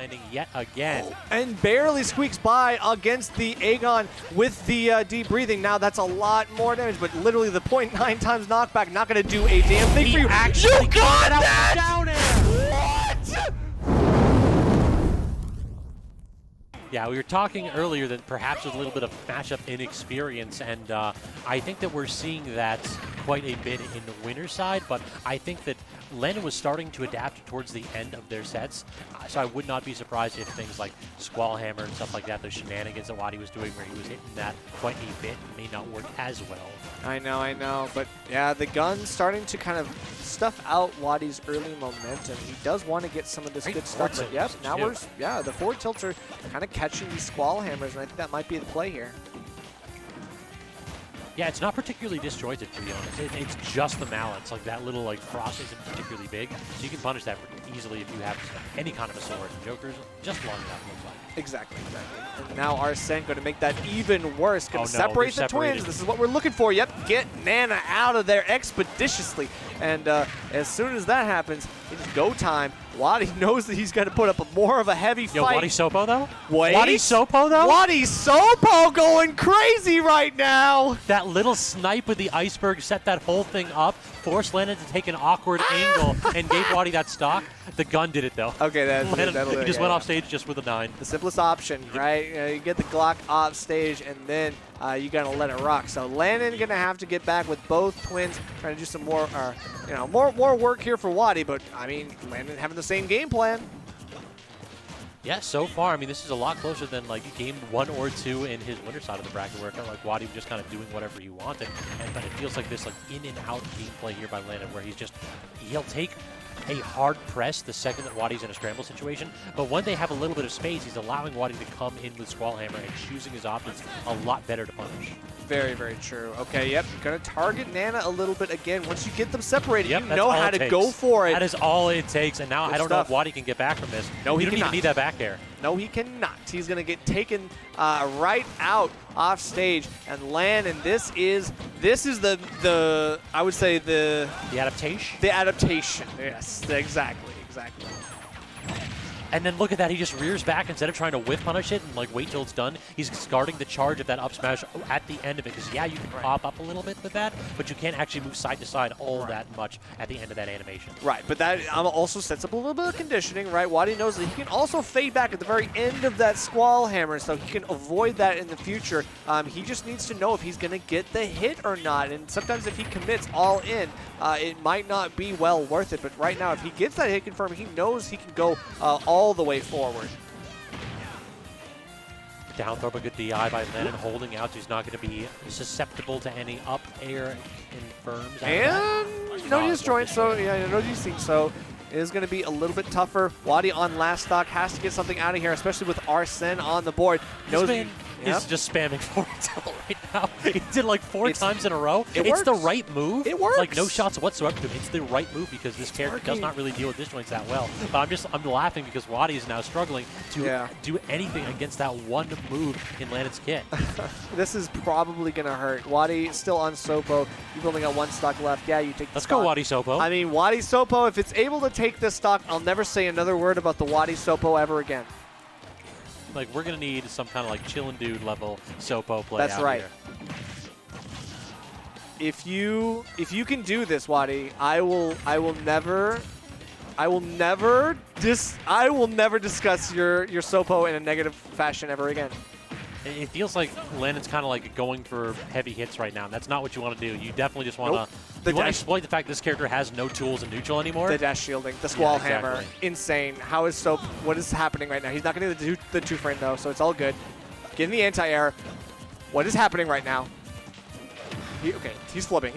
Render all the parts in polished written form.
landing yet again. And barely squeaks by against the Aegon with the deep breathing. Now that's a lot more damage, but literally the 0.9 times knockback not going to do a damn thing for you. Actually You got that! Down air. What? Yeah, we were talking earlier that perhaps with a little bit of matchup inexperience, and I think that we're seeing that quite a bit in the winner side, but I think that Lanon was starting to adapt towards the end of their sets, so I would not be surprised if things like Squall Hammer and stuff like that, those shenanigans that WaDi was doing where he was hitting that quite a bit, may not work as well. I know, but yeah, the gun's starting to kind of stuff out WaDi's early momentum. He does want to get some of this good stuff, but yep, now the forward tilts are kind of catching these Squall Hammers, and I think that might be the play here. Yeah, it's not particularly disjointed, to be honest. It's just the mallets. Like, that little, like, frost isn't particularly big, so you can punish that easily if you have any kind of a sword. And Joker's just long enough, looks like. Exactly. And now Arsene going to make that even worse. Going to separate the twins. This is what we're looking for. Yep, get Nana out of there expeditiously. And as soon as that happens, it's go time. WaDi knows that he's going to put up more of a heavy fight. Yo, WaDi Sopo, though? Wait. WaDi Sopo, though? WaDi Sopo going crazy right now. That little snipe with the iceberg set that whole thing up, forced Lanon to take an awkward angle, and gave WaDi that stock. The gun did it, though. Okay, he just went off stage just with a 9. The simplest option, right? You get the Glock off stage, and then you got to let it rock. So Lanon going to have to get back with both twins, trying to do some more, more work here for WaDi. But I mean, Lanon having the same game plan. Yeah, so far, I mean, this is a lot closer than like game 1 or 2 in his winner side of the bracket, where it felt like WaDi was just kind of doing whatever he wanted. But it feels like this like in and out gameplay here by Lanon, where he'll take a hard press the second that WaDi's in a scramble situation, but when they have a little bit of space, he's allowing WaDi to come in with Squall Hammer and choosing his options a lot better to punish. Very, very true. Okay, yep, gonna target Nana a little bit again. Once you get them separated, yep, you know how to go for it. That is all it takes, and now I don't know if WaDi can get back from this. No, he don't even need that back air. No, he cannot. He's gonna get taken right out off stage, and Lanon, this is the I would say the adaptation. The adaptation. Yes, exactly. And then look at that, he just rears back instead of trying to whiff punish it and like wait till it's done. He's guarding the charge of that up smash at the end of it, because yeah, you can pop up a little bit with that, but you can't actually move side to side all that much at the end of that animation. Right, but that also sets up a little bit of conditioning, right? WaDi knows that he can also fade back at the very end of that Squall Hammer, so he can avoid that in the future. He just needs to know if he's going to get the hit or not, and sometimes if he commits all in, it might not be well worth it, but right now, if he gets that hit confirmed, he knows he can go all the way forward. Down throw, but good DI by Lanon, holding out, so he's not going to be susceptible to any up air confirms. And no disjoint, so yeah, no desync, so it is going to be a little bit tougher. WaDi on last stock has to get something out of here, especially with Arsene on the board. He's just spamming forward tilt right now. He did like 4 times in a row. It's the right move. It works. Like no shots whatsoever. It's the right move because this character does not really deal with disjoints that well. But I'm laughing because WaDi is now struggling to do anything against that one move in Lanon's kit. This is probably going to hurt. WaDi still on Sopo. You've only got 1 stock left. Yeah, you take the Let's stock. go WaDi Sopo. I mean, WaDi Sopo, if it's able to take this stock, I'll never say another word about the WaDi Sopo ever again. Like, we're going to need some kind of like chillin' dude level Sopo play. That's right. If you can do this, WaDi, I will never discuss your Sopo in a negative fashion ever again. It feels like Lanon's kind of like going for heavy hits right now, and that's not what you want to do. You definitely just want to exploit the fact this character has no tools in neutral anymore. The dash shielding, the Squall Hammer, insane. How is what is happening right now? He's not going to do the 2-frame though, so it's all good. Getting the anti-air. What is happening right now? He's flipping.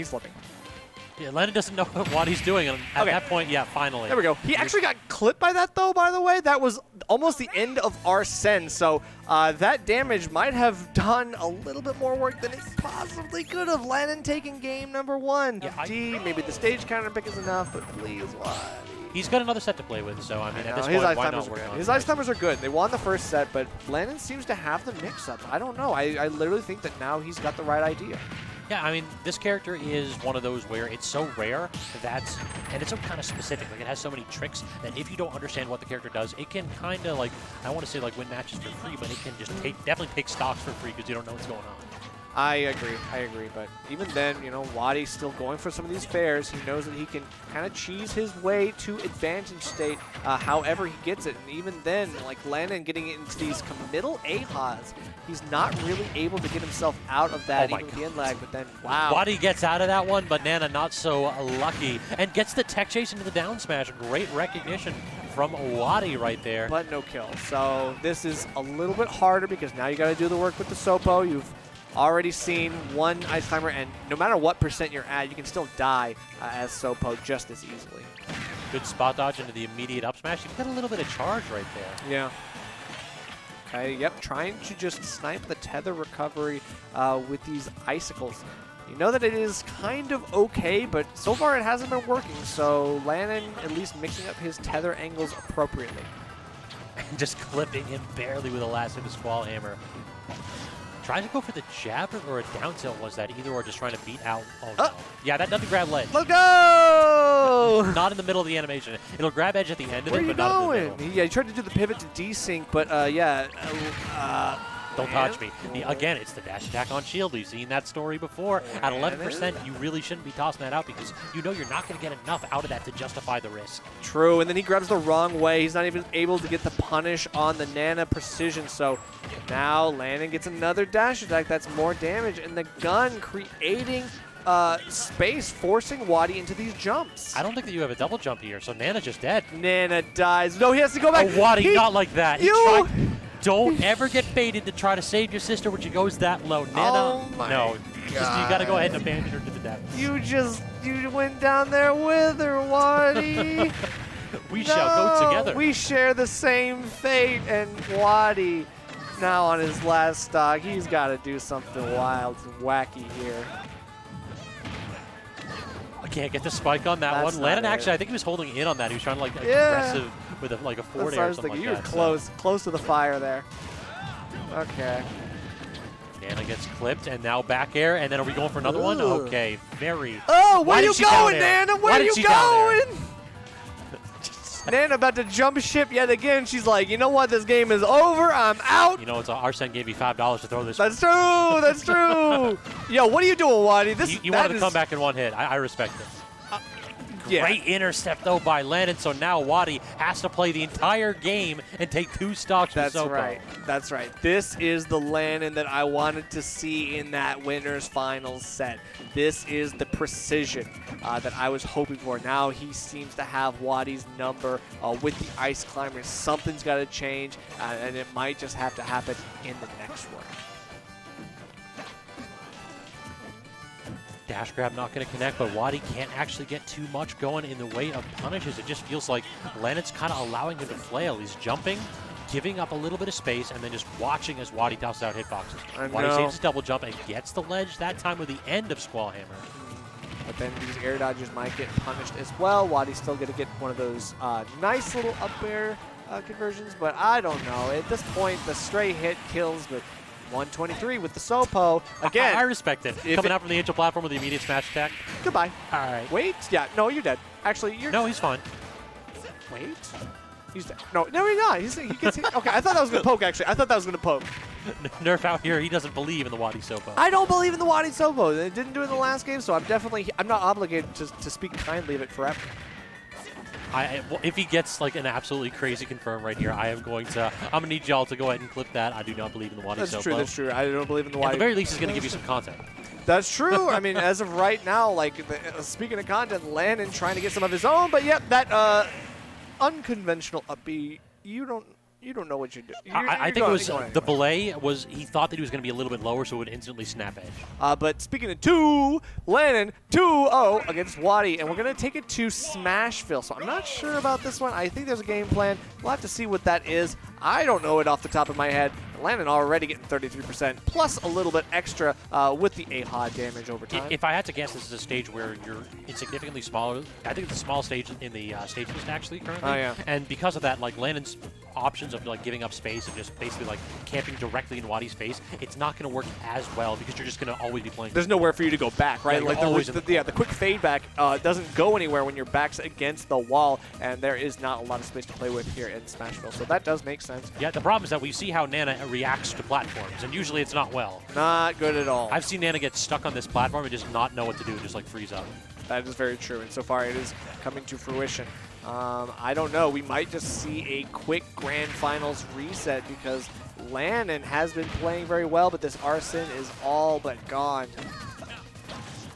Yeah, Lanon doesn't know what he's doing, and at that point, yeah, finally. There we go. He actually got clipped by that, though, by the way. That was almost the end of Arsene, so that damage might have done a little bit more work than it possibly could have. Lanon taking game number 1. Yeah, maybe the stage counter pick is enough, but please, why? He's got another set to play with, so I mean, at this point, why not work on it? His ice timers are good. They won the first set, but Lanon seems to have the mix-up. I don't know. I literally think that now he's got the right idea. Yeah, I mean, this character is one of those where it's so rare that, and it's so kind of specific. Like, it has so many tricks that if you don't understand what the character does, it can kind of, like, I don't want to say, like, win matches for free, but it can just definitely take stocks for free because you don't know what's going on. I agree, but even then, you know, WaDi's still going for some of these fairs. He knows that he can kind of cheese his way to advantage state however he gets it. And even then, like Lanon getting into these middle A-pods, he's not really able to get himself out of that even with the end lag, but then, wow. WaDi gets out of that one, but Nana not so lucky, and gets the tech chase into the down smash. Great recognition from WaDi right there. But no kill. So this is a little bit harder because now you got to do the work with the Sopo. You've already seen one Ice Climber, and no matter what percent you're at, you can still die as Sopo just as easily. Good spot dodge into the immediate up smash. You've got a little bit of charge right there. Yeah. Okay, yep, trying to just snipe the tether recovery with these icicles. You know that it is kind of okay, but so far it hasn't been working, so Lanon at least mixing up his tether angles appropriately. And just clipping him barely with the last of his Squall Hammer. Trying to go for the jab or a down tilt was that either or just trying to beat out. Oh no. Yeah, that doesn't grab ledge. Let's go! Not in the middle of the animation. It'll grab edge at the end of Where it, are you but not in the going? middle. Yeah, he tried to do the pivot to desync, but yeah. Don't touch me. Again, it's the dash attack on shield. We've seen that story before. At 11%, you really shouldn't be tossing that out because you know you're not going to get enough out of that to justify the risk. True, and then he grabs the wrong way. He's not even able to get the punish on the Nana precision, so now Lanon gets another dash attack. That's more damage, and the gun creating space, forcing WaDi into these jumps. I don't think that you have a double jump here, so Nana's just dead. Nana dies. No, he has to go back. Oh, WaDi, not like that. Don't ever get baited to try to save your sister when she goes that low. Nana, oh my no. You got to go ahead and abandon her to the depths. You went down there with her, WaDi. We shall go together. We share the same fate, and WaDi now on his last stock. He's got to do something wild and wacky here. I can't get the spike on that one. Lanon actually, I think he was holding in on that. He was trying to like aggressive with like a forward air or something like that. You were close to the fire there. Okay. Nana gets clipped, and now back air, and then are we going for another one? Okay, very. Oh, where you going, Nana? Where you going? Nana about to jump ship yet again. She's like, you know what? This game is over. I'm out. You know, Arsene gave me $5 to throw this. That's true. That's true. Yo, what are you doing, WaDi? You wanted to come back in one hit. I respect it. Great intercept, though, by Lanon. So now WaDi has to play the entire game and take 2 stocks from Sopo. That's right. That's right. This is the Lanon that I wanted to see in that winner's finals set. This is the precision that I was hoping for. Now he seems to have WaDi's number with the Ice Climbers. Something's got to change, and it might just have to happen in the next one. Dash grab not going to connect, but WaDi can't actually get too much going in the way of punishes. It just feels like Lanon's kind of allowing him to flail. He's jumping, giving up a little bit of space, and then just watching as WaDi tosses out hitboxes. WaDi saves his double jump and gets the ledge, that time with the end of Squall Hammer. But then these air dodges might get punished as well. WaDi's still going to get one of those nice little up air conversions, but I don't know. At this point, the stray hit kills, but 123 with the Sopo. Again, I respect it. Coming out from the angel platform with the immediate smash attack. Goodbye. All right. Wait. Yeah. No, you're dead. Actually, you're. No, he's fine. Wait. He's dead. No, he's not. He gets hit. Okay, I thought that was going to poke, actually. I thought that was going to poke. Nerf out here. He doesn't believe in the WaDi Sopo. I don't believe in the WaDi Sopo. They didn't do it in the last game, so I'm not obligated to speak kindly of it forever. Well, if he gets like an absolutely crazy confirm right here, I'm gonna need y'all to go ahead and clip that. I do not believe in the WaDi Sopo. That's true. I don't believe in the WaDi. At the very least, he's gonna give you some content. That's true. I mean, as of right now, like speaking of content, Lanon trying to get some of his own, but yep, that unconventional up B, you don't know what you're doing. I think it was the belay was he thought that he was going to be a little bit lower, so it would instantly snap edge. But speaking of 2, Lanon 2-0 against WaDi, and we're going to take it to Smashville. So I'm not sure about this one. I think there's a game plan. We'll have to see what that is. I don't know it off the top of my head. Lanon already getting 33%, plus a little bit extra with the AHA damage over time. If I had to guess, this is a stage where you're significantly smaller. I think it's a small stage in the stage list actually currently. Oh, yeah. And because of that, like Lanon's options of like giving up space and just basically like camping directly in WaDi's face, it's not going to work as well because you're just going to always be playing. There's nowhere for you to go back, right? Yeah, Like the quick fade back doesn't go anywhere when your back's against the wall, and there is not a lot of space to play with here in Smashville. So that does make sense. Yeah, the problem is that we see how Nana reacts to platforms, and usually it's not well. Not good at all. I've seen Nana get stuck on this platform and just not know what to do, just like freeze up. That is very true, and so far it is coming to fruition. I don't know. We might just see a quick Grand Finals reset because Lanon has been playing very well, but this Arsene is all but gone.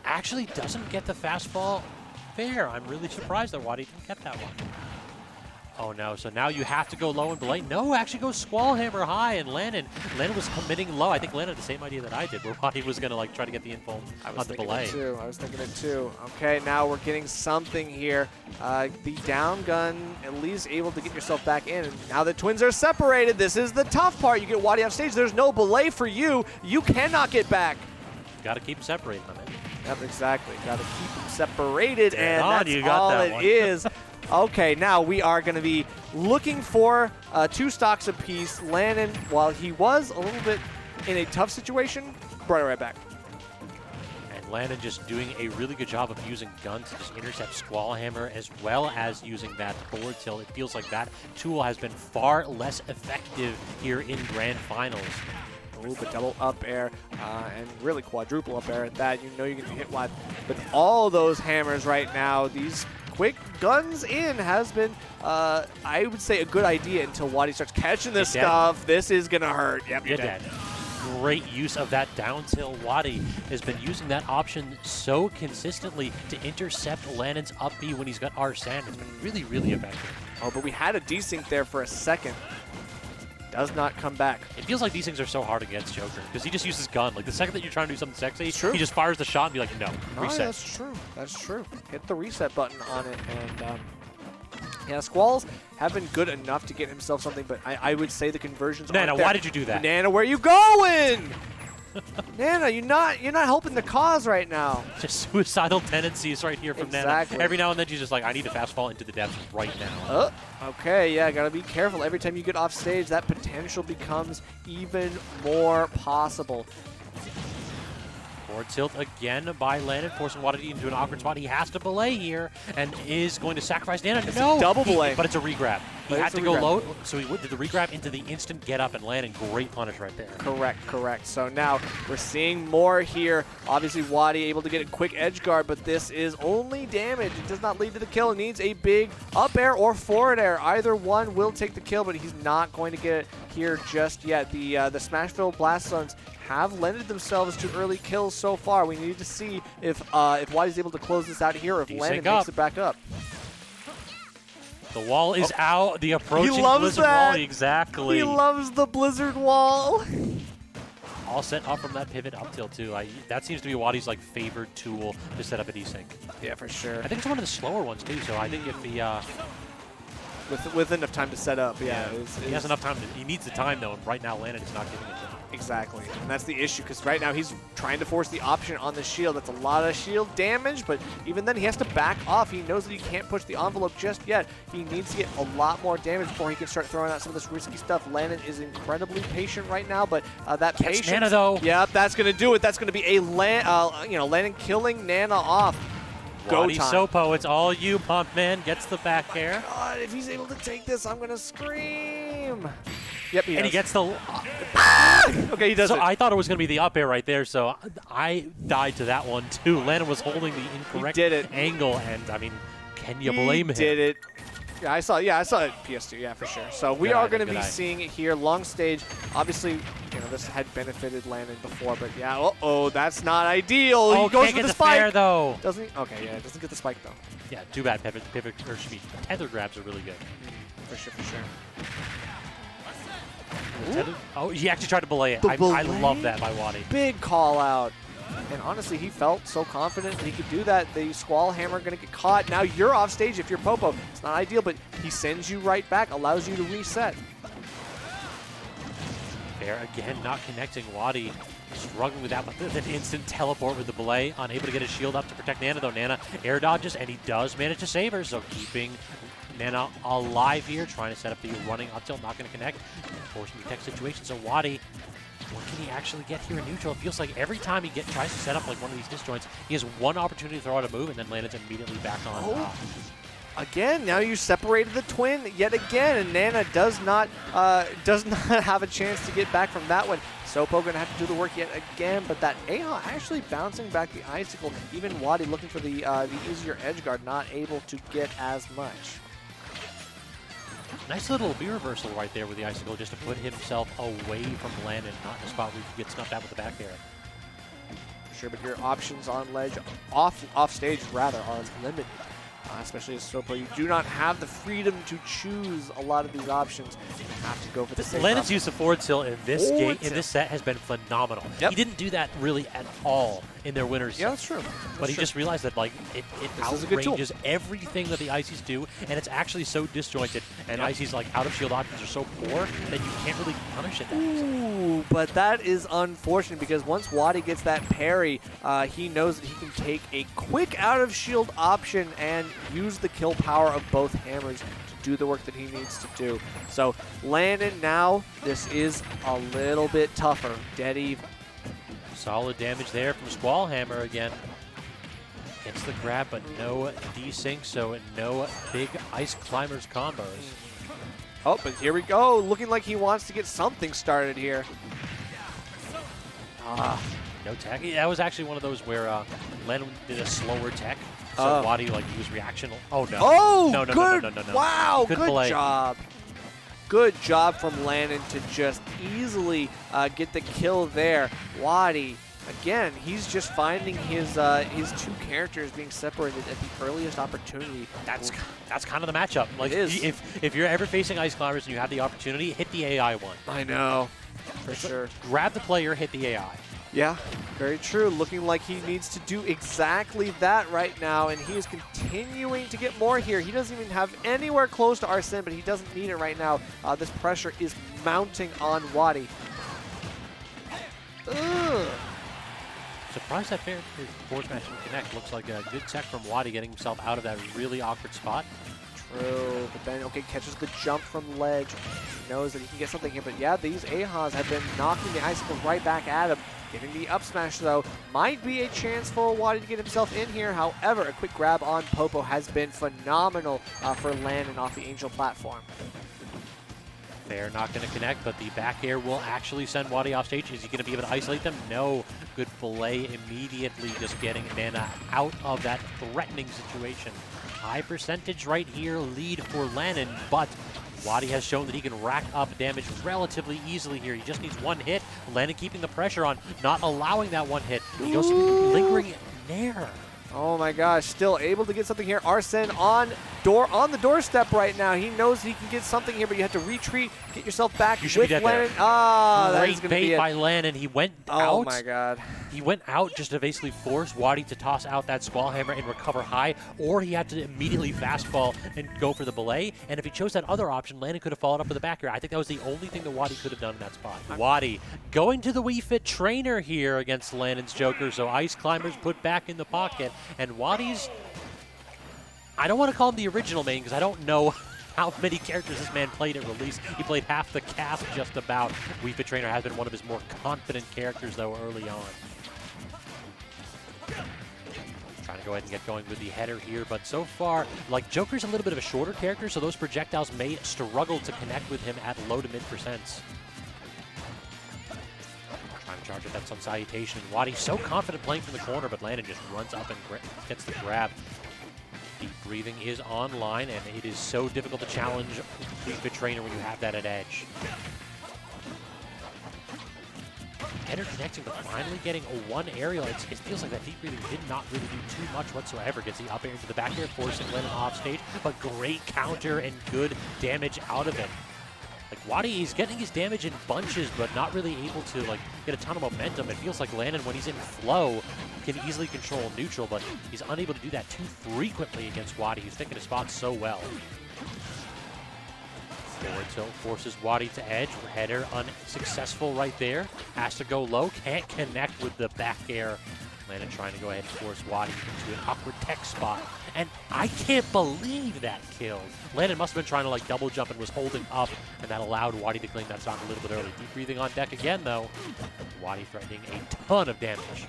Actually doesn't get the fastball fair. I'm really surprised that WaDi didn't get that one. Oh no, so now you have to go low and belay. No, actually go Squall Hammer high, and Lanon was committing low. I think Lanon had the same idea that I did, where WaDi was going to like try to get the info on the belay. I was thinking it too. Okay, now we're getting something here. The down gun at least able to get yourself back in. And now the twins are separated. This is the tough part. You get WaDi off stage. There's no belay for you. You cannot get back. Got to keep them separated, my man. Yep, exactly. Got to keep them separated, and on, that's all it is. Okay, now we are going to be looking for 2 stocks apiece. Lanon, while he was a little bit in a tough situation, brought it right back. And Lanon just doing a really good job of using guns to just intercept Squall Hammer, as well as using that forward tilt. It feels like that tool has been far less effective here in Grand Finals. Ooh, but double up air and really quadruple up air at that. You know you're going to be hit with all those hammers right now. These quick guns in has been, I would say, a good idea until WaDi starts catching this stuff. This is going to hurt. Yep, you're dead. Great use of that down tilt. WaDi has been using that option so consistently to intercept Lanon's up B when he's got Arsene. It's been really, really effective. Oh, but we had a desync there for a second. Does not come back. It feels like these things are so hard against Joker because he just uses gun. Like the second that you're trying to do something sexy, he just fires the shot and be like, no, reset. That's true. That's true. Hit the reset button on it, and yeah, Squalls have been good enough to get himself something, but I would say the conversions. Nana, why did you do that? Nana, where you going? Nana, you're not helping the cause right now. Just suicidal tendencies right here from Nana. Every now and then she's just like, I need to fastball into the depths right now. Okay, yeah, gotta be careful. Every time you get off stage, that potential becomes even more possible. Forward tilt again by Lanon, forcing WaDi into an awkward spot. He has to belay here and is going to sacrifice Nana. It's a double belay. But it's a regrab. He had to go low, so he did the regrab into the instant get up, and Lanon, great punish right there. Correct. So now we're seeing more here. Obviously, WaDi able to get a quick edge guard, but this is only damage. It does not lead to the kill. It needs a big up air or forward air. Either one will take the kill, but he's not going to get it here just yet. The Smashville Blast Zones have lended themselves to early kills so far. We need to see if WaDi's able to close this out here, or if Lanon makes it back up. The wall is out. The approaching Blizzard wall. Exactly. He loves the Blizzard wall. All set up from that pivot up tilt, too. That seems to be WaDi's like favorite tool to set up a desync. Yeah, for sure. I think it's one of the slower ones, too. So I think if he... with enough time to set up, yeah. He has enough time. He needs the time, though, and right now Lanon is not giving it to him. Exactly, and that's the issue, because right now he's trying to force the option on the shield. That's a lot of shield damage, but even then he has to back off. He knows that he can't push the envelope just yet. He needs to get a lot more damage before he can start throwing out some of this risky stuff. Lanon is incredibly patient right now, but that patience... Nana, though. Yep, that's going to do it. That's going to be a Lanon killing Nana off. Go WaDi time. Sopo, it's all you, pump man. Gets the back air. God, if he's able to take this, I'm going to scream. Yep, he gets the... Okay, he does it. I thought it was going to be the up air right there, so I died to that one, too. Lanon was holding the incorrect angle, and, I mean, can you blame him? He did it. Yeah, I saw it PS2, yeah, for sure. So we are going to be seeing it here. Long stage. Obviously, this had benefited Lanon before, but yeah, uh-oh, that's not ideal. Oh, he goes can't for get the spike. Fair, though. Doesn't he? Okay, yeah, doesn't get the spike, though. Yeah, too bad. Pivot or speed. Tether grabs are really good. For sure. Oh, he actually tried to belay it. I love that by WaDi. Big call out. And honestly, he felt so confident that he could do that. The Squall Hammer going to get caught. Now you're off stage if you're Popo. It's not ideal, but he sends you right back, allows you to reset. Fair again, not connecting. WaDi struggling with that, but an instant teleport with the belay. Unable to get his shield up to protect Nana, though. Nana air dodges, and he does manage to save her, so keeping Nana alive here, trying to set up the running up tilt, not going to connect. Forcing the tech situation, so WaDi, what can he actually get here in neutral? It feels like every time he tries to set up like one of these disjoints, he has one opportunity to throw out a move, and then Lanon's immediately back on. Again, now you separated the twin yet again, and Nana does not have a chance to get back from that one. Sopo gonna have to do the work yet again, but that Aha actually bouncing back the icicle. Even WaDi looking for the easier edge guard, not able to get as much. Nice little B reversal right there with the icicle, just to put himself away from Lanon, not in a spot where he could get snuffed out with the back air. Sure, but your options on ledge, off stage rather, are limited. Especially as Sopo, you do not have the freedom to choose a lot of these options. You have to go for the safe Lanon's use of forward tilt in this game, in this set, has been phenomenal. Yep. He didn't do that really at all in their winners. Yeah, that's true. But he just realized that like it outranges everything that the Ices do, and it's actually so disjointed. And Ices like out of shield options are so poor that you can't really punish it that easily. Ooh, but that is unfortunate because once WaDi gets that parry, he knows that he can take a quick out of shield option and use the kill power of both hammers to do the work that he needs to do. So Lanon now, this is a little bit tougher. Dead even. Solid damage there from Squall Hammer again. Gets the grab, but no desync, so no big Ice Climbers combos. Oh, but here we go. Looking like he wants to get something started here. No tech. Yeah, that was actually one of those where Lanon did a slower tech. So WaDi like used reaction. Oh no. Oh, no. Wow, good good job. Good job from Lanon to just easily get the kill there. WaDi, again, he's just finding his two characters being separated at the earliest opportunity. That's kind of the matchup. Like it is. If you're ever facing Ice Climbers and you have the opportunity, hit the AI one. I know, for sure. Grab the player, hit the AI. Yeah, very true. Looking like he needs to do exactly that right now, and he is continuing to get more here. He doesn't even have anywhere close to Arsene, but he doesn't need it right now. This pressure is mounting on WaDi. Surprised that fair forward smash and connect. Looks like a good tech from WaDi getting himself out of that really awkward spot. True, but then, okay, catches the jump from ledge. He knows that he can get something here, but yeah, these Ahas have been knocking the icicles right back at him. Getting the up smash, though, might be a chance for WaDi to get himself in here. However, a quick grab on Popo has been phenomenal for Lanon off the Angel platform. They're not going to connect, but the back air will actually send WaDi off stage. Is he going to be able to isolate them? No. Good belay immediately, just getting Nana out of that threatening situation. High percentage right here, lead for Lanon, but WaDi has shown that he can rack up damage relatively easily here. He just needs one hit. Lanon keeping the pressure on, not allowing that one hit. He goes to lingering Nair. Oh my gosh, still able to get something here. Arsene on the doorstep right now. He knows he can get something here, but you have to retreat, get yourself back with Lanon. That is Great going to be bait by Lanon. He went out. Oh my god. He went out just to basically force WaDi to toss out that Squall Hammer and recover high, or he had to immediately fastball and go for the belay. And if he chose that other option, Lanon could have followed up with the back air. I think that was the only thing that WaDi could have done in that spot. WaDi going to the Wii Fit trainer here against Lanon's Joker, so Ice Climbers put back in the pocket. And WaDi's, I don't want to call him the original main because I don't know how many characters this man played at release. He played half the cast just about. Wii Fit Trainer has been one of his more confident characters, though, early on. Trying to go ahead and get going with the header here, but so far, like, Joker's a little bit of a shorter character, so those projectiles may struggle to connect with him at low to mid percents. Trying to charge at that Sun Salutation. WaDi so confident playing from the corner, but Lanon just runs up and gets the grab. Deep breathing is online, and it is so difficult to challenge Wii Fit Trainer when you have that at edge. Header connecting, but finally getting a one aerial. It feels like that deep breathing did not really do too much whatsoever. Gets the up air into the back air, forcing Lanon off stage, but great counter and good damage out of it. Like, WaDi is getting his damage in bunches, but not really able to, like, get a ton of momentum. It feels like Lanon, when he's in flow, can easily control neutral, but he's unable to do that too frequently against WaDi, who's picking his spots so well. Forward tilt forces WaDi to edge. Header unsuccessful right there. Has to go low. Can't connect with the back air. Lanon trying to go ahead and force WaDi into an awkward tech spot. And I can't believe that killed. Lanon must have been trying to like double jump and was holding up, and that allowed WaDi to claim that stock a little bit early. Deep breathing on deck again though. WaDi threatening a ton of damage.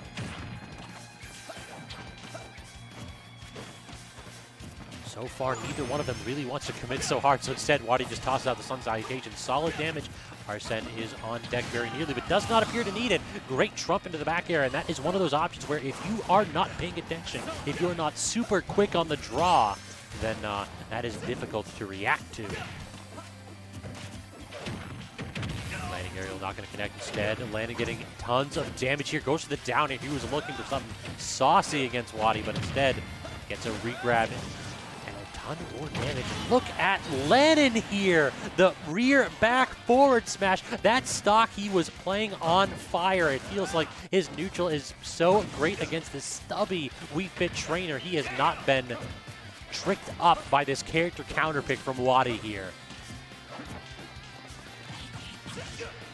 So far, neither one of them really wants to commit so hard, so instead, WaDi just tosses out the Sun Salutation. Solid damage. Arsene is on deck very nearly, but does not appear to need it. Great trump into the back air, and that is one of those options where if you are not paying attention, if you're not super quick on the draw, then that is difficult to react to. Landing aerial not going to connect instead. Lanon getting tons of damage here. Goes to the down air. He was looking for something saucy against WaDi, but instead gets a regrab ton more damage. Look at Lanon here. The rear back forward smash. That stock he was playing on fire. It feels like his neutral is so great against this stubby Wii Fit trainer. He has not been tricked up by this character counter pick from WaDi here.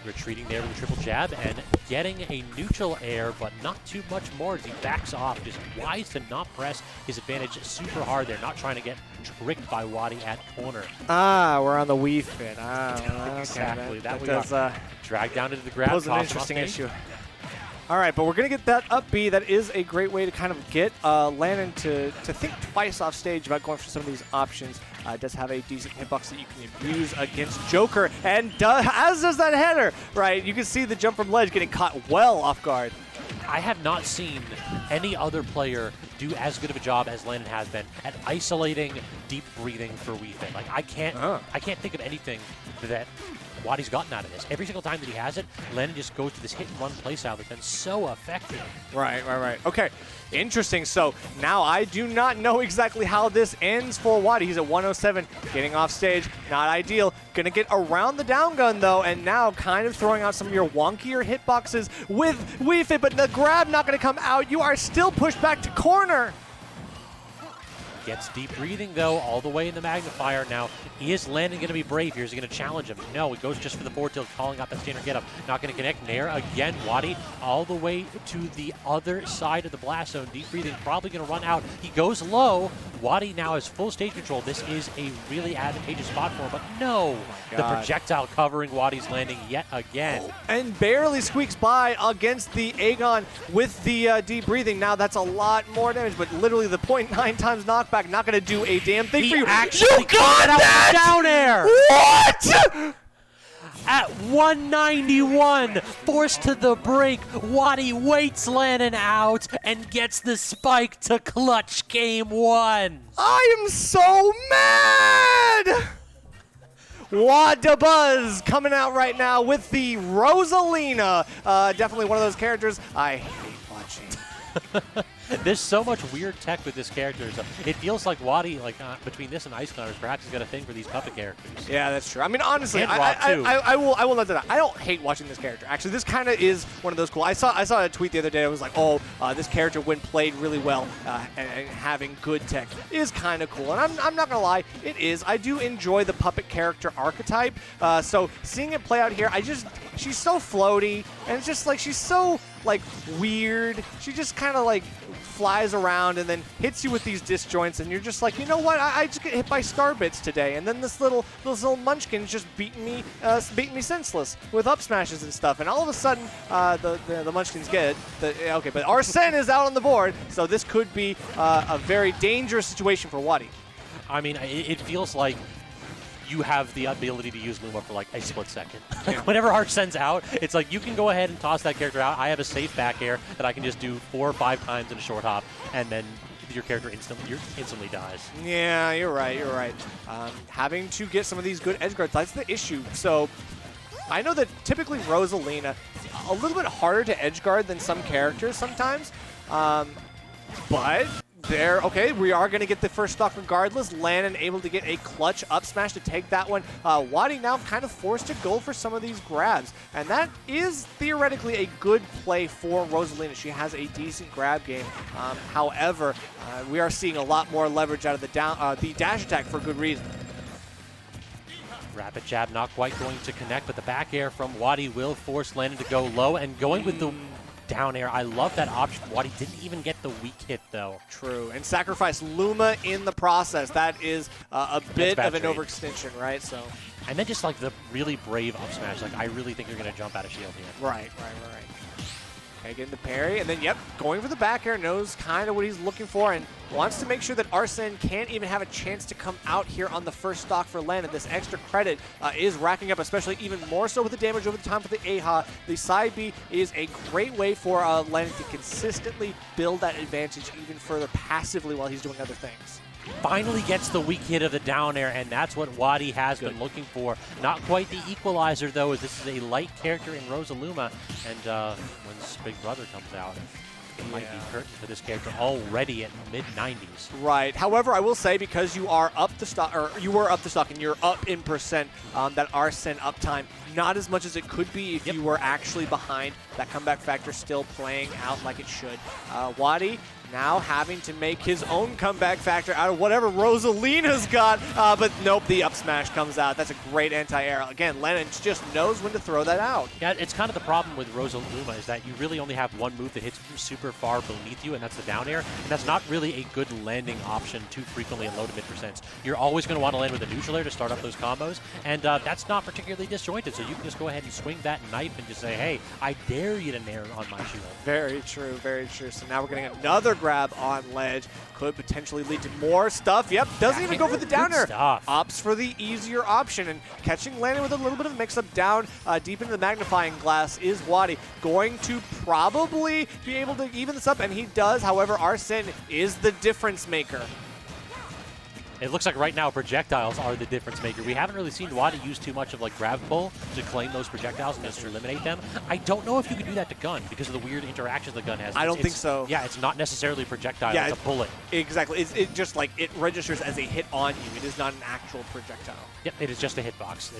Retreating there with a triple jab and getting a neutral air, but not too much more as he backs off. Just wise to not press his advantage super hard. They're not trying to get tricked by WaDi at corner. We're on the Wii Fit. Exactly. That we does drag down into the grab. Pose an interesting issue. All right, but we're going to get that up B. That is a great way to kind of get Lanon to think twice off stage about going for some of these options. Does have a decent hitbox that you can use against Joker, and as does that header, right? You can see the jump from ledge getting caught well off guard. I have not seen any other player do as good of a job as Lanon has been at isolating deep breathing for Wii Fit. Like I can't think of anything that WaDi's gotten out of this. Every single time that he has it, Lanon just goes to this hit and run play style that's been so effective. Right. Okay, interesting. So now I do not know exactly how this ends for WaDi. He's at 107, getting off stage. Not ideal. Gonna get around the down gun though, and now kind of throwing out some of your wonkier hitboxes with Wii Fit, but the grab not gonna come out. You are still pushed back to corner. Gets deep breathing, though, all the way in the magnifier. Now, is Lanon going to be brave here? Is he going to challenge him? No, he goes just for the forward tilt, calling out that standard get up. Not going to connect. Nair again. WaDi all the way to the other side of the blast zone. Deep breathing, probably going to run out. He goes low. WaDi now has full stage control. This is a really advantageous spot for him, but no. The projectile covering WaDi's landing yet again. And barely squeaks by against the Aegon with the deep breathing. Now, that's a lot more damage, but literally the 0.9 times knockback. Not going to do a damn thing for you. You got that down air. What? At 191, forced to the brink, WaDi waits Lanon out and gets the spike to clutch game one. I am so mad. WaDi Buzz coming out right now with the Rosalina. Definitely one of those characters I hate watching. There's so much weird tech with this character. So it feels like WaDi, between this and Ice Climbers, perhaps he's got a thing for these puppet characters. Yeah, that's true. I mean, honestly, And I will let that out. I don't hate watching this character. Actually, this kind of is one of those cool. I saw a tweet the other day. It was like, this character when played really well and having good tech is kind of cool. And I'm not gonna lie, it is. I do enjoy the puppet character archetype. So seeing it play out here, she's so floaty, and it's just like she's so weird. She just kind of flies around and then hits you with these disjoints, and you're just like, you know what? I just get hit by star bits today, and then this little munchkin's just beating me senseless with up smashes and stuff, and all of a sudden the munchkins get it. Okay, but Arsene is out on the board, so this could be a very dangerous situation for WaDi. I mean, it feels like you have the ability to use Luma for a split second. Whenever Arsene's out, it's like you can go ahead and toss that character out. I have a safe back air that I can just do 4 or 5 times in a short hop, and then your character instantly dies. Yeah, you're right. Having to get some of these good edge guards, that's the issue. So I know that typically Rosalina a little bit harder to edge guard than some characters sometimes, but we are going to get the first stock regardless. Lanon able to get a clutch up smash to take that one. WaDi now kind of forced to go for some of these grabs, and that is theoretically a good play for Rosalina. She has a decent grab game. However, we are seeing a lot more leverage out of the dash attack for good reason. Rapid jab not quite going to connect, but the back air from WaDi will force Lanon to go low, and going with the down air. I love that option. WaDi didn't even get the weak hit, though. True, and sacrifice Luma in the process. That is a bit of an trade. overextension, right? So. And then just like the really brave up smash. Like, I really think you're going to jump out of shield here. Right. Okay, getting the parry, and then, yep, going for the back air, knows kind of what he's looking for, and wants to make sure that Arsene can't even have a chance to come out here on the first stock for Lanon. This extra credit is racking up, especially even more so with the damage over the time for the AHA. The side B is a great way for Lanon to consistently build that advantage even further passively while he's doing other things. Finally gets the weak hit of the down air, and that's what WaDi has been looking for. Not quite the equalizer, though, as this is a light character in Rosaluma, and when this big brother comes out, it might be curtain for this character already at mid-90s. Right. However, I will say, because you are up the stock, or you were up the stock, and you're up in percent, that Arsene uptime, not as much as it could be if you were actually behind. That comeback factor still playing out like it should. WaDi now having to make his own comeback factor out of whatever Rosalina's got, but nope, the up smash comes out. That's a great anti-air. Again, Lanon just knows when to throw that out. Yeah, it's kind of the problem with Rosaluma is that you really only have one move that hits super far beneath you, and that's the down air, and that's not really a good landing option too frequently at low to mid percents. You're always going to want to land with a neutral air to start up those combos, and that's not particularly disjointed, so you can just go ahead and swing that knife and just say, hey, I dare you to nair on my shield. Very true, very true. So now we're getting another grab on ledge. Could potentially lead to more stuff. Yep, doesn't even go for the down air. Opts for the easier option, and catching Lanon with a little bit of mix-up down deep into the magnifying glass is WaDi. Going to probably be able to even this up, and he does. However, Arsene is the difference maker. It looks like right now projectiles are the difference maker. We haven't really seen WaDi use too much of like grab pull to claim those projectiles and just eliminate them. I don't know if you can do that to gun because of the weird interactions the gun has. I don't think so. Yeah, it's not necessarily a projectile, Yeah, it's a bullet. Exactly. It just like it registers as a hit on you. It is not an actual projectile. Yep, it is just a hitbox.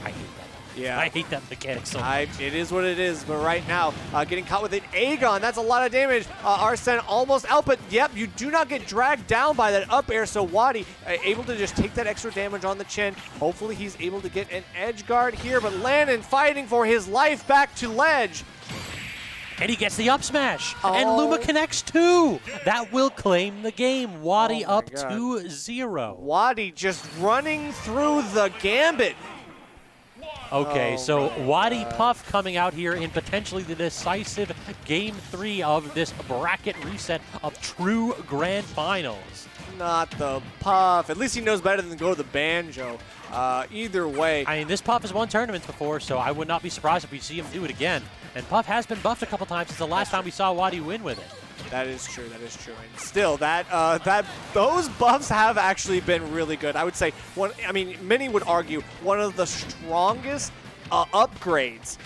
I hate that. Yeah. I hate that mechanic so much. It is what it is, but right now, getting caught with an Aegon, that's a lot of damage. Arsene almost out, but yep, you do not get dragged down by that up air, so WaDi able to just take that extra damage on the chin. Hopefully he's able to get an edge guard here, but Lanon fighting for his life back to ledge. And he gets the up smash. And Luma connects too. That will claim the game. WaDi up 2-0. WaDi just running through the gambit. Okay, so WaDi Puff coming out here in potentially the decisive Game 3 of this bracket reset of true Grand Finals. Not the Puff. At least he knows better than go to the Banjo. Either way. I mean, this Puff has won tournaments before, so I would not be surprised if we see him do it again. And Puff has been buffed a couple times since the last time we saw WaDi win with it. That is true. That is true. And still, those buffs have actually been really good. I would say many would argue one of the strongest upgrades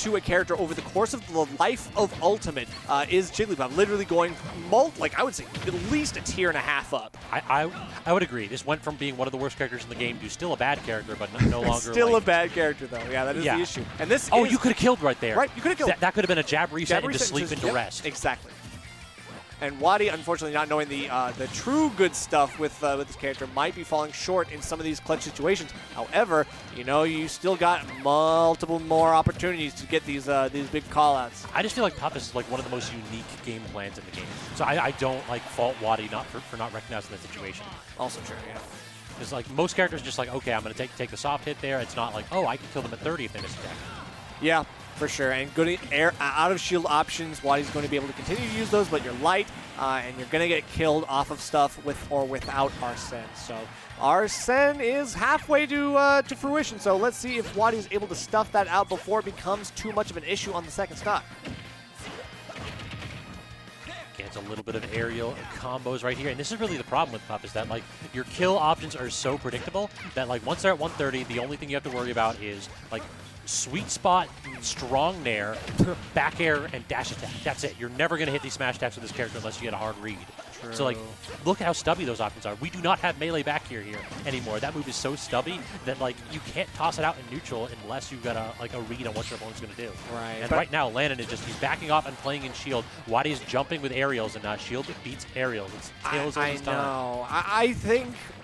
to a character over the course of the life of Ultimate is Jigglypuff. Literally going I would say at least a tier and a half up. I would agree. This went from being one of the worst characters in the game to still a bad character, but no longer still a bad character though. Yeah, that is the issue. And this you could have killed right there. Right, you could have killed. That could have been a jab reset into sleep into rest. Exactly. And WaDi, unfortunately, not knowing the true good stuff with this character, might be falling short in some of these clutch situations. However, you still got multiple more opportunities to get these big call-outs. I just feel like Puff is like one of the most unique game plans in the game. So I don't fault WaDi for not recognizing that situation. Also true, yeah. Because most characters are just like, okay, I'm going to take the soft hit there. It's not like, oh, I can kill them at 30 if they miss attack. Yeah, for sure. And good out of shield options. WaDi's going to be able to continue to use those, but you're light, and you're going to get killed off of stuff with or without Arsene. So Arsene is halfway to fruition. So let's see if WaDi is able to stuff that out before it becomes too much of an issue on the second stock. Gets a little bit of aerial combos right here, and this is really the problem with Puff is that your kill options are so predictable that once they're at 130, the only thing you have to worry about is sweet spot, strong nair, back air, and dash attack. That's it. You're never going to hit these smash attacks with this character unless you get a hard read. So, like, look how stubby those options are. We do not have melee back here anymore. That move is so stubby that, like, you can't toss it out in neutral unless you've got a read on what your opponent's going to do. Right. And right now, Lanon is just, he's backing off and playing in shield. WaDi is jumping with aerials, and shield beats aerials. It's tails of his time. I know.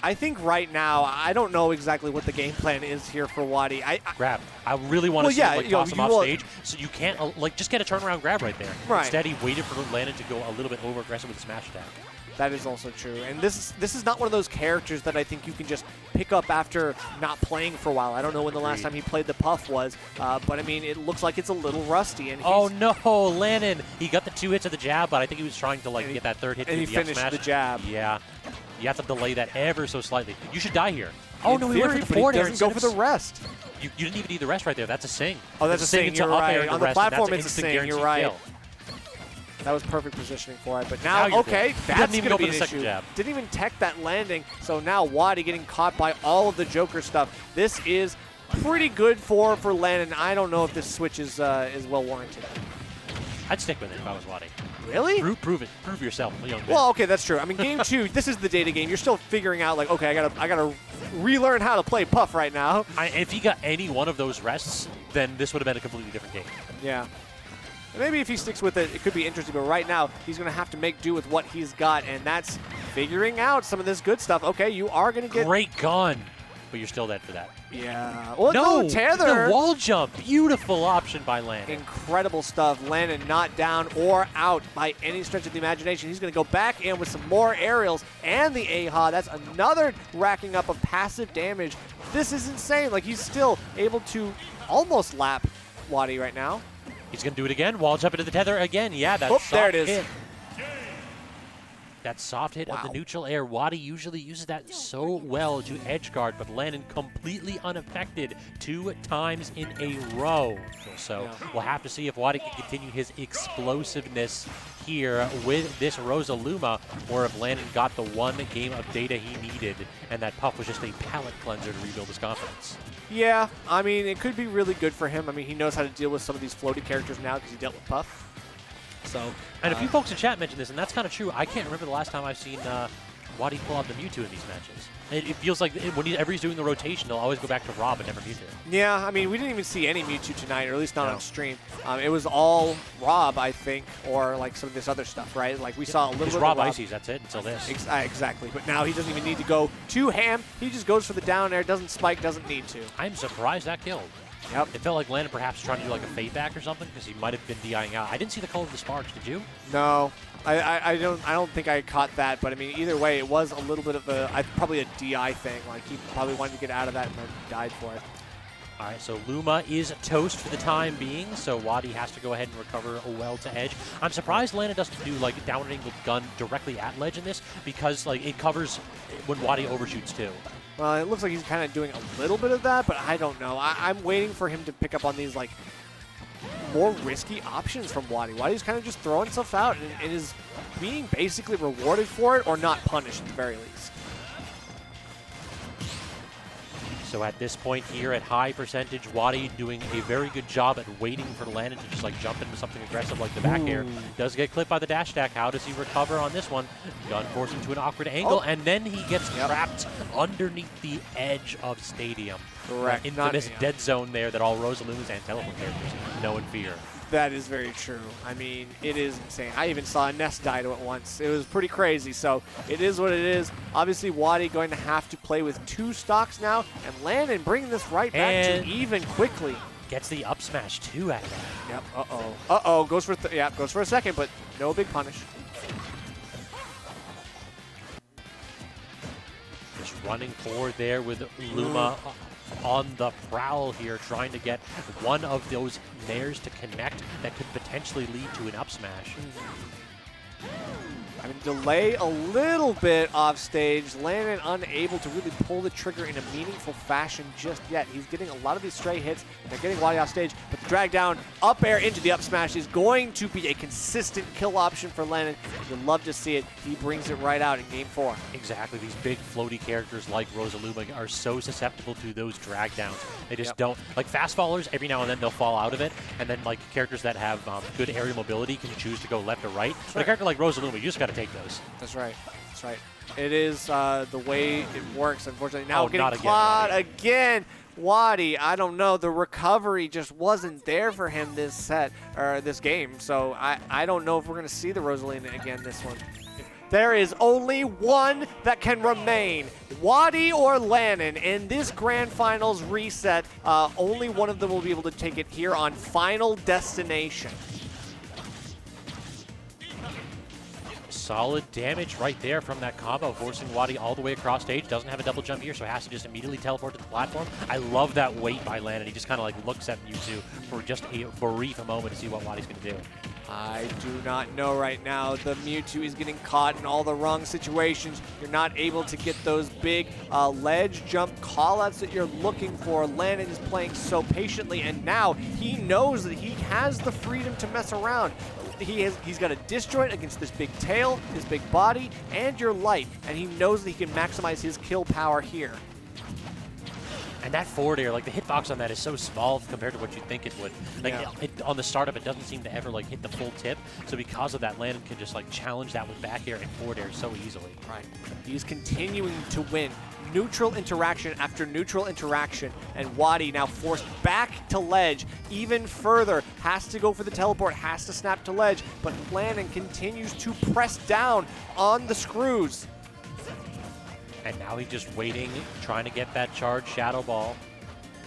I think right now, I don't know exactly what the game plan is here for WaDi. Grab. I really want to see him, like, toss him off will, stage, so you can't, like, just get a turnaround grab right there. Right. Instead, he waited for Lanon to go a little bit over-aggressive with the Smashtag. That is also true. And this is not one of those characters that I think you can just pick up after not playing for a while. I don't know when the last time he played the Puff was, but I mean, it looks like it's a little rusty. And oh no, Lanon! He got the 2 hits of the jab, but I think he was trying to, like, get that 3rd hit. And he finished the jab. Yeah. You have to delay that ever so slightly. You should die here. Oh no, he went for the but forward air. He doesn't go for the rest. You didn't even need the rest right there. That's a sing. Oh, that's a sing. You're right. On the platform, it's a sing. You're right. Kill. That was perfect positioning for it. But now okay, that's going to be an issue. Didn't even tech that landing. So now WaDi getting caught by all of the Joker stuff. This is pretty good for Lanon. I don't know if this switch is well warranted. I'd stick with it if I was WaDi. Really? Prove it. Prove yourself, young man. Well, okay, that's true. I mean, game 2, this is the data game. You're still figuring out, like, okay, I gotta relearn how to play Puff right now. If he got any one of those rests, then this would have been a completely different game. Yeah. Maybe if he sticks with it, it could be interesting. But right now, he's going to have to make do with what he's got, and that's figuring out some of this good stuff. Okay, you are going to get... Great gun, but you're still dead for that. Yeah. Well, no, tether. The wall jump. Beautiful option by Lanon. Incredible stuff. Lanon not down or out by any stretch of the imagination. He's going to go back in with some more aerials and the AHA. That's another racking up of passive damage. This is insane. Like, he's still able to almost lap WaDi right now. He's going to do it again. Wall jump into the tether again. Yeah, that's soft there it is. hit. That soft hit of the neutral air. WaDi usually uses that so well to edge guard, but Lanon completely unaffected 2 times in a row. So we'll have to see if WaDi can continue his explosiveness here with this Rosaluma, or if Lanon got the 1 game of data he needed, and that Puff was just a palate cleanser to rebuild his confidence. Yeah, I mean, it could be really good for him. I mean, he knows how to deal with some of these floaty characters now because he dealt with Puff. So, and a few folks in chat mentioned this, and that's kind of true. I can't remember the last time I've seen WaDi pull out the Mewtwo in these matches. It feels like whenever he's doing the rotation, they'll always go back to Rob and never Mewtwo. Yeah, I mean, we didn't even see any Mewtwo tonight, or at least not on stream. It was all Rob, I think, or like some of this other stuff, right? Like we saw a little bit of Rob Ices, that's it, until this. Exactly, but now he doesn't even need to go too ham. He just goes for the down air, doesn't spike, doesn't need to. I'm surprised that killed. Yep. It felt like Lanon perhaps trying to do like a fade back or something, because he might have been DIing out. I didn't see the color of the sparks, did you? No. I don't think I caught that, but I mean, either way, it was a little bit of probably a DI thing. Like, he probably wanted to get out of that and then died for it. All right, so Luma is toast for the time being, so WaDi has to go ahead and recover well to edge. I'm surprised Lanon doesn't do, like, downwarding with gun directly at ledge in this, because, like, it covers when WaDi overshoots, too. Well, it looks like he's kind of doing a little bit of that, but I don't know. I'm waiting for him to pick up on these, like, more risky options from WaDi. WaDi's kind of just throwing stuff out and is being basically rewarded for it or not punished at the very least. So at this point here at high percentage, WaDi doing a very good job at waiting for Lanon to just like jump into something aggressive like the back air. Does get clipped by the dash attack. How does he recover on this one? Gun forced into an awkward angle, and then he gets trapped underneath the edge of Stadium. Correct. Infamous dead zone there that all Rosalumas and teleport characters know and fear. That is very true. I mean, it is insane. I even saw a Nest die to it once. It was pretty crazy, so it is what it is. Obviously, WaDi going to have to play with 2 stocks now, and Lanon bringing this right back to even quickly. Gets the up smash, too, at that. Yep, uh-oh. Uh-oh, goes for goes for a second, but no big punish. Just running forward there with Luma on the prowl here, trying to get one of those nairs to connect that could potentially lead to an up smash. I mean, delay a little bit off stage. Lanon unable to really pull the trigger in a meaningful fashion just yet. He's getting a lot of these stray hits, and they're getting WaDi off stage, but the drag down up air into the up smash is going to be a consistent kill option for Lanon. You'll love to see it. He brings it right out in game 4. Exactly. These big floaty characters like Rosaluma are so susceptible to those drag downs. They just don't, like fast fallers, every now and then they'll fall out of it, and then like characters that have good aerial mobility can choose to go left or right. But a character like Rosaluma, you just got to take those. That's right. That's right. It is the way it works, unfortunately. Now getting not caught again. WaDi, I don't know. The recovery just wasn't there for him this set, or this game. So I don't know if we're going to see the Rosalina again this one. There is only one that can remain, WaDi or Lanon. In this Grand Finals reset, only one of them will be able to take it here on Final Destination. Solid damage right there from that combo, forcing WaDi all the way across stage. Doesn't have a double jump here, so has to just immediately teleport to the platform. I love that wait by Lanon. He just kind of like looks at Mewtwo for just a brief moment to see what WaDi's going to do. I do not know right now. The Mewtwo is getting caught in all the wrong situations. You're not able to get those big ledge jump callouts that you're looking for. Lanon is playing so patiently, and now he knows that he has the freedom to mess around. He's got a disjoint against this big tail, his big body, and your light, and he knows that he can maximize his kill power here. And that forward air, like the hitbox on that is so small compared to what you think it would. Like on the startup, it doesn't seem to ever like hit the full tip. So because of that, Lanon can just like challenge that with back air and forward air so easily. Right. He's continuing to win neutral interaction after neutral interaction, and WaDi now forced back to ledge even further. Has to go for the teleport, has to snap to ledge, but Lanon continues to press down on the screws. And now he's just waiting, trying to get that charged Shadow Ball.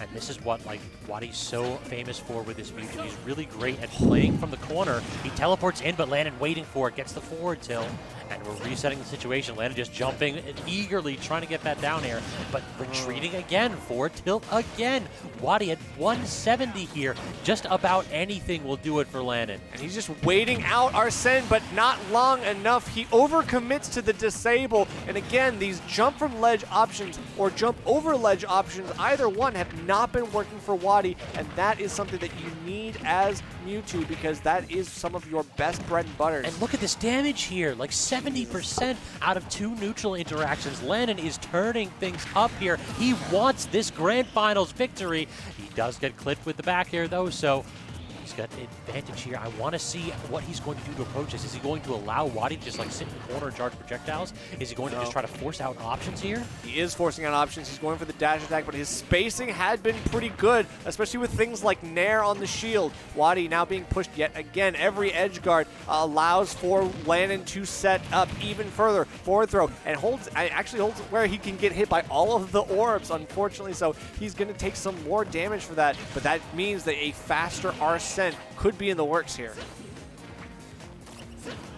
And this is what like WaDi's so famous for with this Mewtwo. He's really great at playing from the corner. He teleports in, but Lanon waiting for it, gets the forward tilt. And we're resetting the situation. Lanon just jumping and eagerly trying to get that down air, but retreating again, forward tilt again. WaDi at 170 here. Just about anything will do it for Lanon. And he's just waiting out Arsene, but not long enough. He overcommits to the disable. And again, these jump from ledge options or jump over ledge options, either one have not been working for WaDi, and that is something that you need as Mewtwo because that is some of your best bread and butters. And look at this damage here, like 70% out of 2 neutral interactions. Lanon is turning things up here. He wants this Grand Finals victory. He does get clipped with the back air though, so he's got the advantage here. I want to see what he's going to do to approach this. Is he going to allow WaDi to just like sit in the corner and charge projectiles? Is he going to just try to force out options here? He is forcing out options. He's going for the dash attack, but his spacing had been pretty good, especially with things like Nair on the shield. WaDi now being pushed yet again. Every edge guard allows for Lanon to set up even further. Forward throw, and actually holds where he can get hit by all of the orbs, unfortunately, so he's going to take some more damage for that, but that means that a faster Arsene could be in the works here.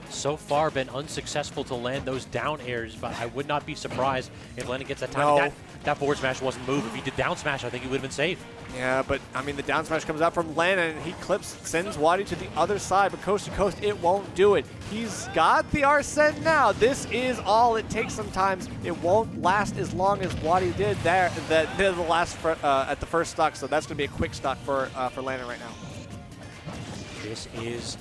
So far been unsuccessful to land those down airs, but I would not be surprised if Lanon gets that time. No. That forward smash wasn't moved. If he did down smash, I think he would have been safe. Yeah, but I mean the down smash comes out from Lanon and he clips, sends WaDi to the other side, but coast to coast it won't do it. He's got the Arsene now. This is all it takes sometimes. It won't last as long as WaDi did there the last at the first stock, so that's going to be a quick stock for Lanon right now. This is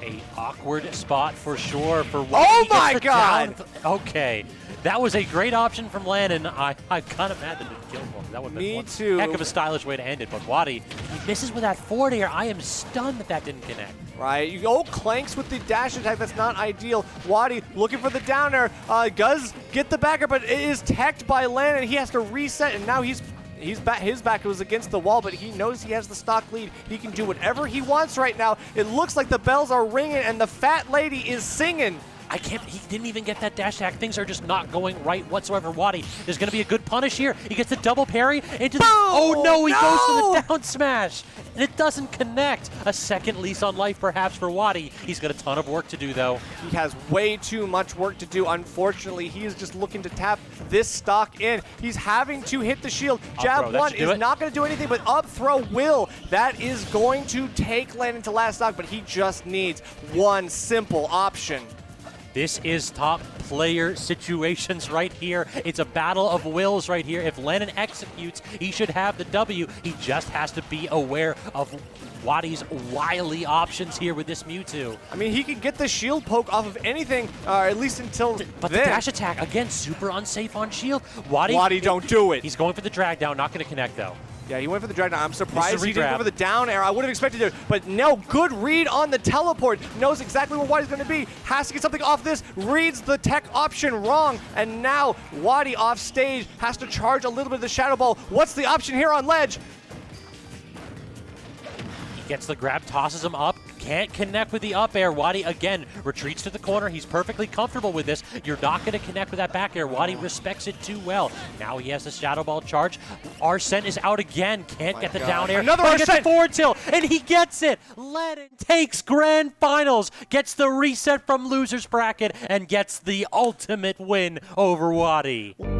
a awkward spot for sure for WaDi. Oh my God! Okay, that was a great option from Lanon. I'm kind of mad that it didn't kill him. That would have been one heck of a stylish way to end it. But WaDi, he misses with that forward air. I am stunned that didn't connect. Right, you go clanks with the dash attack. That's not ideal. WaDi looking for the down air. Does get the backer, but it is teched by Lanon. He has to reset, and now his back was against the wall, but he knows he has the stock lead. He can do whatever he wants right now. It looks like the bells are ringing and the fat lady is singing. He didn't even get that dash attack. Things are just not going right whatsoever. WaDi, there's going to be a good punish here. He gets the double parry into the... Oh no, he goes for the down smash. And it doesn't connect. A second lease on life perhaps for WaDi. He's got a ton of work to do though. He has way too much work to do. Unfortunately, he is just looking to tap this stock in. He's having to hit the shield. Jab one is not going to do anything, but up throw will. That is going to take Lanon to last stock, but he just needs one simple option. This is top player situations right here. It's a battle of wills right here. If Lanon executes, he should have the W. He just has to be aware of WaDi's wily options here with this Mewtwo. I mean, he could get the shield poke off of anything, at least until But then. the dash attack, again, super unsafe on shield. WaDi don't do it. He's going for the drag down, not going to connect though. Yeah, he went for the drag down. I'm surprised he didn't regrab. go for the down air. I would have expected it, but no, good read on the teleport. Knows exactly where WaDi's going to be. Has to get something off this. Reads the tech option wrong, and now WaDi off stage has to charge a little bit of the Shadow Ball. What's the option here on ledge? He gets the grab, tosses him up, can't connect with the up air. WaDi again retreats to the corner. He's perfectly comfortable with this. You're not going to connect with that back air. WaDi respects it too well. Now he has the Shadow Ball charge. Arsene is out again. Can't get the down air. Another but he gets Arsene! the forward tilt, and he gets it. Lanon takes grand finals, gets the reset from losers bracket, and gets the ultimate win over WaDi.